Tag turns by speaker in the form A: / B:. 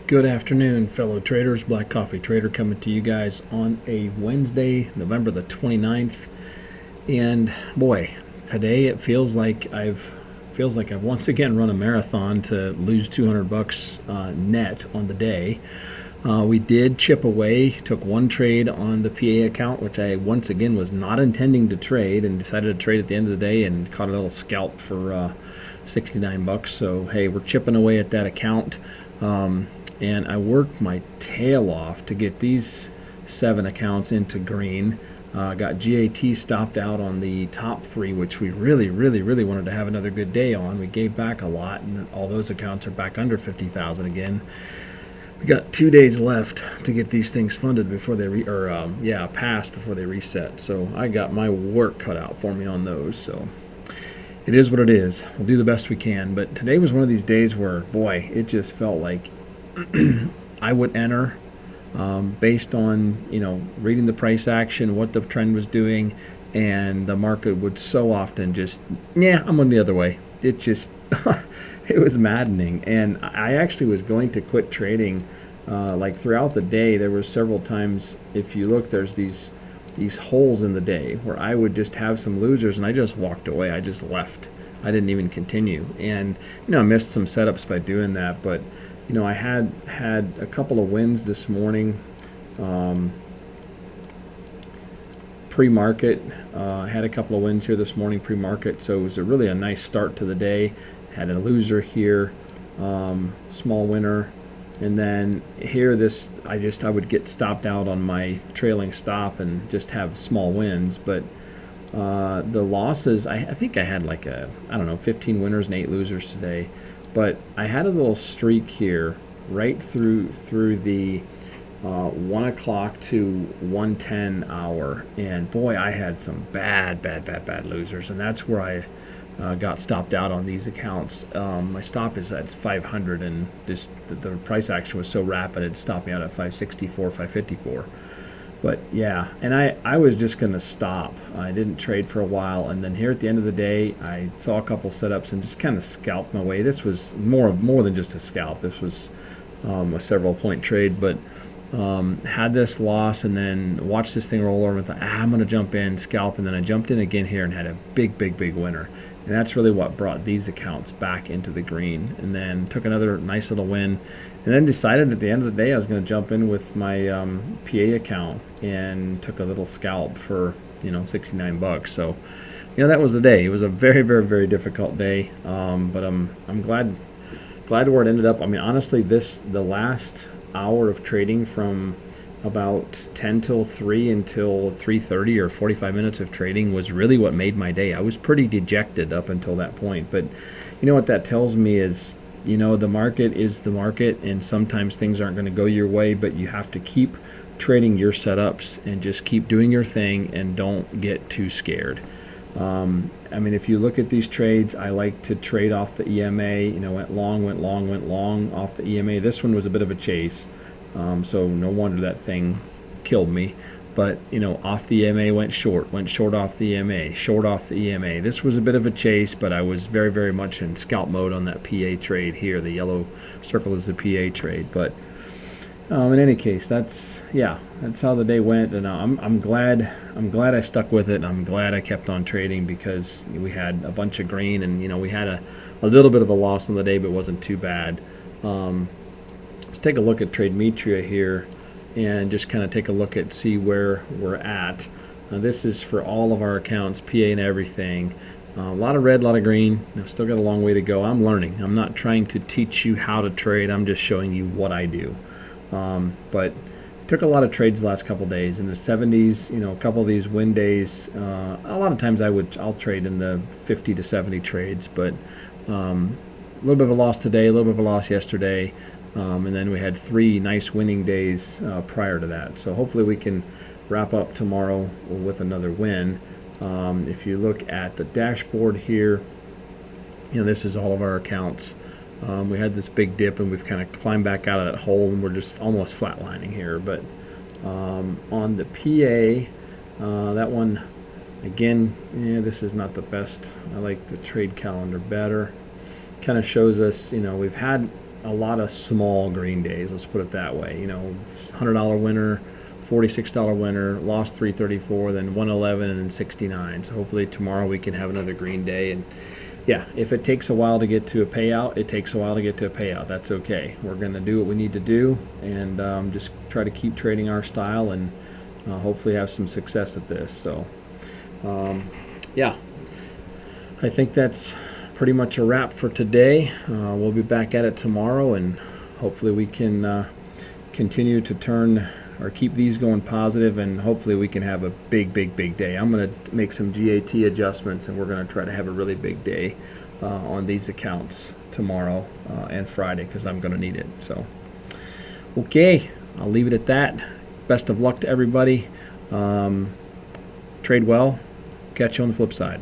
A: Good afternoon, fellow traders. Black Coffee Trader coming to you guys on a Wednesday, November the 29th. And boy, today it feels like I've once again run a marathon to lose 200 bucks net on the day. We did chip away, took one trade on the PA account, which I once again was not intending to trade, and decided to trade at the end of the day and caught a little scalp for 69 bucks. So hey, we're chipping away at that account. And I worked my tail off to get these 7 accounts into green. Got GAT stopped out on the top 3, which we really wanted to have another good day on. We gave back a lot, and all those accounts are back under 50,000 again. We got 2 days left to get these things funded before they passed before they reset. So I got my work cut out for me on those. So it is what it is. We'll do the best we can. But today was one of these days where, boy, it just felt like I would enter based on reading the price action, what the trend was doing, and the market would so often just I'm going the other way. It just it was maddening, and I actually was going to quit trading like throughout the day. There were several times, if you look, there's these holes in the day where I would just have some losers, and I just walked away. I just left. I didn't even continue, and I missed some setups by doing that, but I had a couple of wins this morning. Pre-market, I had a couple of wins here this morning pre-market, so it was really a nice start to the day. Had a loser here, small winner, and then here I would get stopped out on my trailing stop and just have small wins, but the losses, I think I had 15 winners and 8 losers today. But I had a little streak here right through the 1 o'clock to 1:10 hour, and boy, I had some bad losers, and that's where I got stopped out on these accounts. My stop is at 500, and the price action was so rapid it stopped me out at 564, 554. But yeah, and I was just going to stop. I didn't trade for a while, and then here at the end of the day, I saw a couple setups and just kind of scalped my way. This was more than just a scalp. This was a several point trade, but had this loss and then watched this thing roll over and thought, I'm going to jump in, scalp, and then I jumped in again here and had a big winner. And that's really what brought these accounts back into the green. And then took another nice little win. And then decided at the end of the day I was going to jump in with my PA account and took a little scalp for 69 bucks. So that was the day. It was a very difficult day. But I'm glad where it ended up. I mean, honestly, the last hour of trading from about 10 till 3 until 3:30 or 45 minutes of trading was really what made my day. I was pretty dejected up until that point, but what that tells me is the market is the market, and sometimes things aren't going to go your way, but you have to keep trading your setups and just keep doing your thing and don't get too scared. I mean, if you look at these trades, I like to trade off the EMA. Went long off the EMA. This one was a bit of a chase. So no wonder that thing killed me. But, off the EMA went short off the EMA, short off the EMA. This was a bit of a chase, but I was very much in scalp mode on that PA trade here. The yellow circle is the PA trade. But in any case, that's how the day went. And I'm glad I stuck with it. I'm glad I kept on trading because we had a bunch of green, and, we had a little bit of a loss on the day, but it wasn't too bad. Let's take a look at Trademetria here and just kind of take a look at see where we're at. This is for all of our accounts, PA and everything. A lot of red, a lot of green. I've still got a long way to go. I'm learning. I'm not trying to teach you how to trade. I'm just showing you what I do. But took a lot of trades the last couple of days in the 70s. A couple of these win days. A lot of times I'll trade in the 50 to 70 trades, but a little bit of a loss today, a little bit of a loss yesterday. And then we had 3 nice winning days prior to that. So hopefully we can wrap up tomorrow with another win. If you look at the dashboard here, this is all of our accounts. We had this big dip, and we've kind of climbed back out of that hole, and we're just almost flatlining here. But on the PA, that one, again, this is not the best. I like the trade calendar better. Kind of shows us, we've had a lot of small green days. Let's put it that way. You know, $100 winner, $46 winner, lost 334, then 111, and then 69. So hopefully tomorrow we can have another green day. And yeah, if it takes a while to get to a payout, it takes a while to get to a payout. That's okay. We're going to do what we need to do and just try to keep trading our style and hopefully have some success at this. So yeah, I think that's pretty much a wrap for today. We'll be back at it tomorrow, and hopefully we can continue to turn or keep these going positive, and hopefully we can have a big day. I'm going to make some GAT adjustments, and we're going to try to have a really big day on these accounts tomorrow and Friday, because I'm going to need it. So okay, I'll leave it at that. Best of luck to everybody. Trade well. Catch you on the flip side.